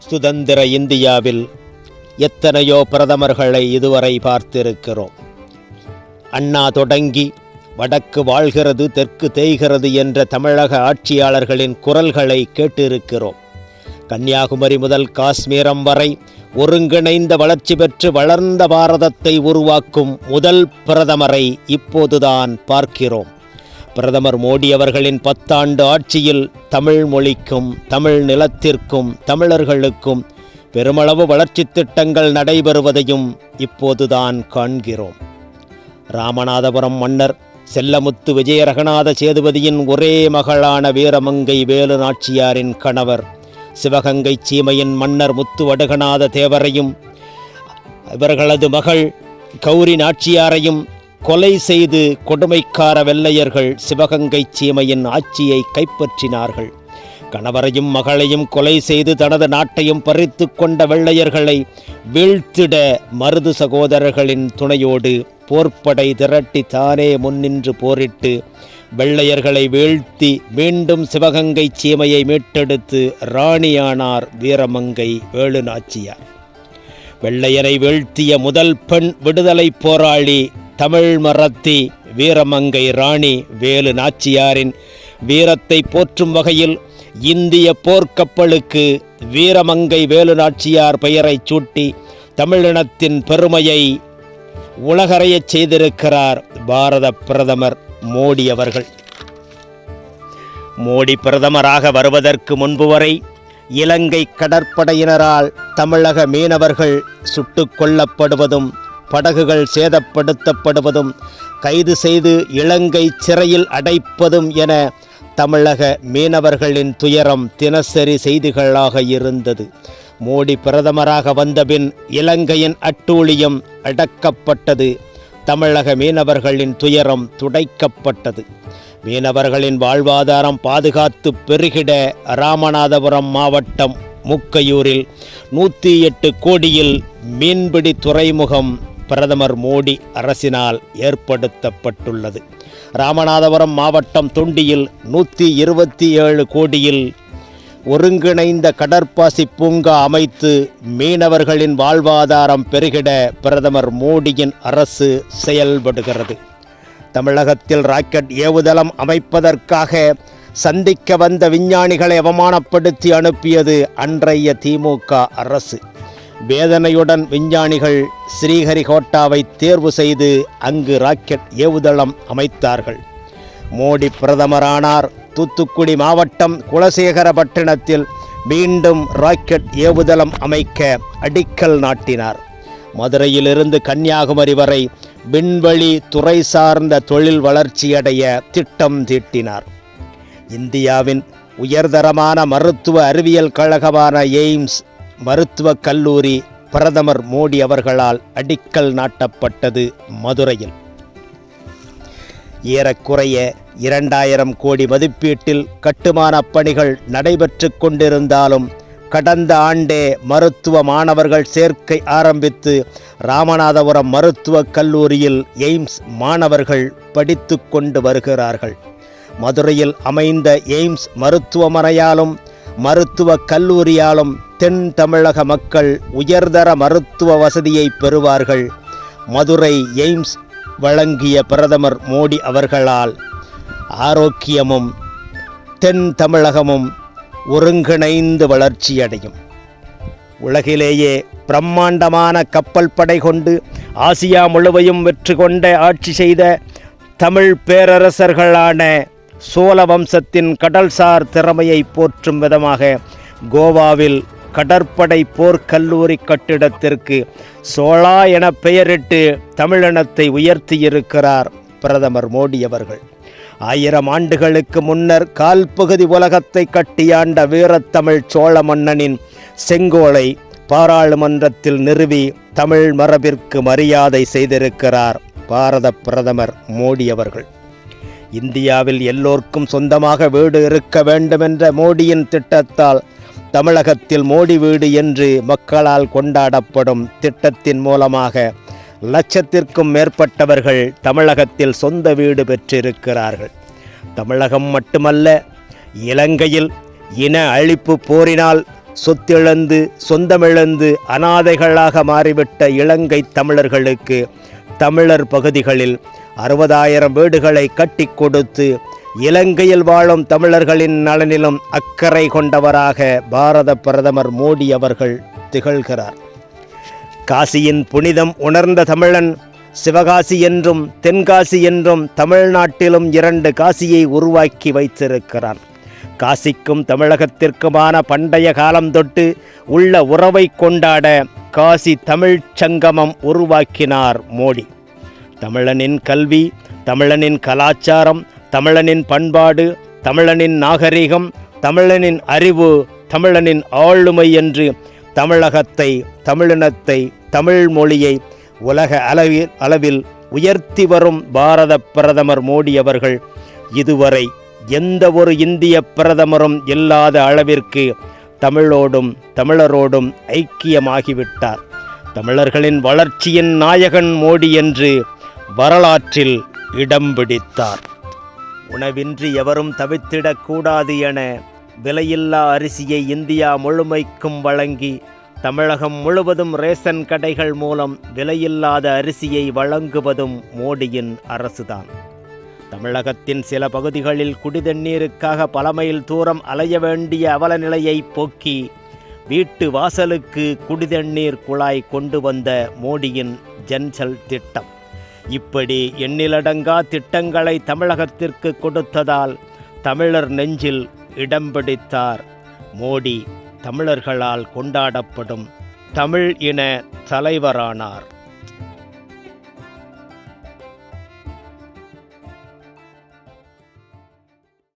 சுதந்திர இந்தியாவில் எத்தனையோ பிரதமர்களை இதுவரை பார்த்திருக்கிறோம். அண்ணா தொடங்கி வடக்கு வாழ்கிறது தெற்கு தேய்கிறது என்ற தமிழக ஆட்சியாளர்களின் குரல்களை கேட்டிருக்கிறோம். கன்னியாகுமரி முதல் காஷ்மீரம் வரை ஒருங்கிணைந்த வளர்ச்சி பெற்று வளர்ந்த பாரதத்தை உருவாக்கும் முதல் பிரதமரை இப்போதுதான் பார்க்கிறோம். பிரதமர் மோடி அவர்களின் 10 ஆண்டு ஆட்சியில் தமிழ் மொழிக்கும் தமிழ் நிலத்திற்கும் தமிழர்களுக்கும் பெருமளவு வளர்ச்சி திட்டங்கள் நடைபெறுவதையும் இப்போதுதான் காண்கிறோம். ராமநாதபுரம் மன்னர் செல்லமுத்து விஜயரகநாத சேதுபதியின் ஒரே மகளான வீரமங்கை வேலு நாச்சியாரின் கணவர் சிவகங்கை சீமையின் மன்னர் முத்து வடுகநாத தேவரையும் இவர்களது மகள் கௌரி நாச்சியாரையும் கொலை செய்து கொடுமைக்கார வெள்ளையர்கள் சிவகங்கை சீமையின் ஆட்சியை கைப்பற்றினார்கள். கணவரையும் மகளையும் கொலை செய்து தனது நாட்டையும் பறித்து கொண்ட வெள்ளையர்களை வீழ்த்திட மருது சகோதரர்களின் துணையோடு போர்ப்படை திரட்டி தானே முன்னின்று போரிட்டு வெள்ளையர்களை வீழ்த்தி மீண்டும் சிவகங்கை சீமையை மீட்டெடுத்து ராணியானார் வீரமங்கை வேலு நாச்சியார். வெள்ளையரை வீழ்த்திய முதல் பெண் விடுதலை போராளி தமிழ் மறத்தி வீரமங்கை ராணி வேலு நாச்சியாரின் வீரத்தை போற்றும் வகையில் இந்திய போர்க்கப்பலுக்கு வீரமங்கை வேலு நாச்சியார் பெயரை சூட்டி தமிழினத்தின் பெருமையை உலகறையச் செய்திருக்கிறார் பாரத பிரதமர் மோடி அவர்கள். மோடி பிரதமராக வருவதற்கு முன்பு வரை இலங்கை கடற்படையினரால் தமிழக மீனவர்கள் சுட்டுக் கொல்லப்படுவதும் படகுகள் சேதப்படுத்தப்படுவதும் கைது செய்து இலங்கை சிறையில் அடைப்பதும் என தமிழக மீனவர்களின் துயரம் தினசரி செய்திகளாக இருந்தது. மோடி பிரதமராக வந்தபின் இலங்கையின் அட்டூழியம் அடக்கப்பட்டது. தமிழக மீனவர்களின் துயரம் துடைக்கப்பட்டது. மீனவர்களின் வாழ்வாதாரம் பாதுகாத்து பெருகிட ராமநாதபுரம் மாவட்டம் முக்கையூரில் 108 கோடியில் மீன்பிடி துறைமுகம் பிரதமர் மோடி அரசினால் ஏற்படுத்தப்பட்டுள்ளது. ராமநாதபுரம் மாவட்டம் தொண்டியில் 127 கோடியில் ஒருங்கிணைந்த கடற்பாசி பூங்கா அமைத்து மீனவர்களின் வாழ்வாதாரம் பெருகிட பிரதமர் மோடியின் அரசு செயல்படுகிறது. தமிழகத்தில் ராக்கெட் ஏவுதளம் அமைப்பதற்காக சந்திக்க வந்த விஞ்ஞானிகளை அவமானப்படுத்தி அனுப்பியது அன்றைய திமுக அரசு. வேதனையுடன் விஞ்ஞானிகள் ஸ்ரீஹரிகோட்டாவை தேர்வு செய்து அங்கு ராக்கெட் ஏவுதளம் அமைத்தார்கள். மோடி பிரதமரானார். தூத்துக்குடி மாவட்டம் குலசேகரப்பட்டினத்தில் மீண்டும் ராக்கெட் ஏவுதளம் அமைக்க அடிக்கல் நாட்டினார். மதுரையிலிருந்து கன்னியாகுமரி வரை விண்வெளி துறை சார்ந்த தொழில் வளர்ச்சியடைய திட்டம் தீட்டினார். இந்தியாவின் உயர்தரமான மருத்துவ அறிவியல் கழகமான எய்ம்ஸ் மருத்துவக் கல்லூரி பிரதமர் மோடி அவர்களால் அடிக்கல் நாட்டப்பட்டது மதுரையில். ஏறக்குறைய 2000 கோடி மதிப்பீட்டில் கட்டுமானப் பணிகள் நடைபெற்று கொண்டிருந்தாலும் கடந்த ஆண்டே மருத்துவ மாணவர்கள் சேர்க்கை ஆரம்பித்து ராமநாதபுரம் மருத்துவக் கல்லூரியில் எய்ம்ஸ் மாணவர்கள் படித்து கொண்டு வருகிறார்கள். மதுரையில் அமைந்த எய்ம்ஸ் மருத்துவமனையாலும் மருத்துவக் கல்லூரியாலும் தென் தமிழக மக்கள் உயர்தர மருத்துவ வசதியை பெறுவார்கள். மதுரை எய்ம்ஸ் வழங்கிய பிரதமர் மோடி அவர்களால் ஆரோக்கியமும் தென் தமிழகமும் ஒருங்கிணைந்து வளர்ச்சியடையும். உலகிலேயே பிரம்மாண்டமான கப்பல் படை கொண்டு ஆசியா முழுவதும் வெற்றி கொண்ட ஆட்சி செய்த தமிழ் பேரரசர்களான சோழ வம்சத்தின் கடல்சார் திறமையை போற்றும் விதமாக கோவாவில் கடற்படை போர்க்கல்லூரி கட்டிடத்திற்கு சோழா என பெயரிட்டு தமிழினத்தை உயர்த்தியிருக்கிறார் பிரதமர் மோடி அவர்கள். 1000 ஆண்டுகளுக்கு முன்னர் கால்பகுதி உலகத்தை கட்டியாண்ட வீரத்தமிழ் சோழ மன்னனின் செங்கோலை பாராளுமன்றத்தில் நிறுவி தமிழ் மரபிற்கு மரியாதை செய்திருக்கிறார் பாரத பிரதமர் மோடி அவர்கள். இந்தியாவில் எல்லோருக்கும் சொந்தமாக வீடு இருக்க வேண்டுமென்ற மோடியின் திட்டத்தால் தமிழகத்தில் மோடி வீடு என்று மக்களால் கொண்டாடப்படும் திட்டத்தின் மூலமாக லட்சத்திற்கும் மேற்பட்டவர்கள் தமிழகத்தில் சொந்த வீடு பெற்றிருக்கிறார்கள். தமிழகம் மட்டுமல்ல, இலங்கையில் இன அழிப்பு போரினால் சொத்திழந்து சொந்தமிழந்து அனாதைகளாக மாறிவிட்ட இலங்கை தமிழர்களுக்கு தமிழர் பகுதிகளில் 60,000 வீடுகளை கட்டி கொடுத்து இலங்கையில் வாழும் தமிழர்களின் நலனிலும் அக்கறை கொண்டவராக பாரத பிரதமர் மோடி அவர்கள் திகழ்கிறார். காசியின் புனிதம் உணர்ந்த தமிழன் சிவகாசி என்றும் தென்காசி என்றும் தமிழ்நாட்டிலும் 2 காசியை உருவாக்கி வைத்திருக்கிறான். காசிக்கும் தமிழகத்திற்குமான பண்டைய காலம் தொட்டு உள்ள உறவை கொண்டாட காசி தமிழ்ச் சங்கமம் உருவாக்கினார் மோடி. தமிழனின் கல்வி, தமிழனின் கலாச்சாரம், தமிழனின் பண்பாடு, தமிழனின் நாகரிகம், தமிழனின் அறிவு, தமிழனின் ஆளுமை என்று தமிழகத்தை, தமிழினத்தை, தமிழ் மொழியை உலக அளவில் உயர்த்தி வரும் பாரத பிரதமர் மோடி அவர்கள் இதுவரை எந்த ஒரு இந்திய பிரதமரும் இல்லாத அளவிற்கு தமிழோடும் தமிழரோடும் ஐக்கியமாகிவிட்டார். தமிழர்களின் வளர்ச்சியின் நாயகன் மோடி என்று வரலாற்றில் இடம் பிடித்தார். உணவின்றி எவரும் தவித்திடக்கூடாது என விலையில்லா அரிசியை இந்தியா முழுமைக்கும் வழங்கி தமிழகம் முழுவதும் ரேஷன் கடைகள் மூலம் விலையில்லாத அரிசியை வழங்குவதும் மோடியின் அரசுதான். தமிழகத்தின் சில பகுதிகளில் குடிதண்ணீருக்காக பல மைல் தூரம் அலைய வேண்டிய அவல நிலையை போக்கி வீட்டு வாசலுக்கு குடிதண்ணீர் குழாய் கொண்டு வந்த மோடியின் ஜன்ஜல் திட்டம். இப்படி எண்ணிலடங்கா திட்டங்களை தமிழகத்திற்கு கொடுத்ததால் தமிழர் நெஞ்சில் இடம் பிடித்தார் மோடி. தமிழர்களால் கொண்டாடப்படும் தமிழ் இன தலைவரானார்.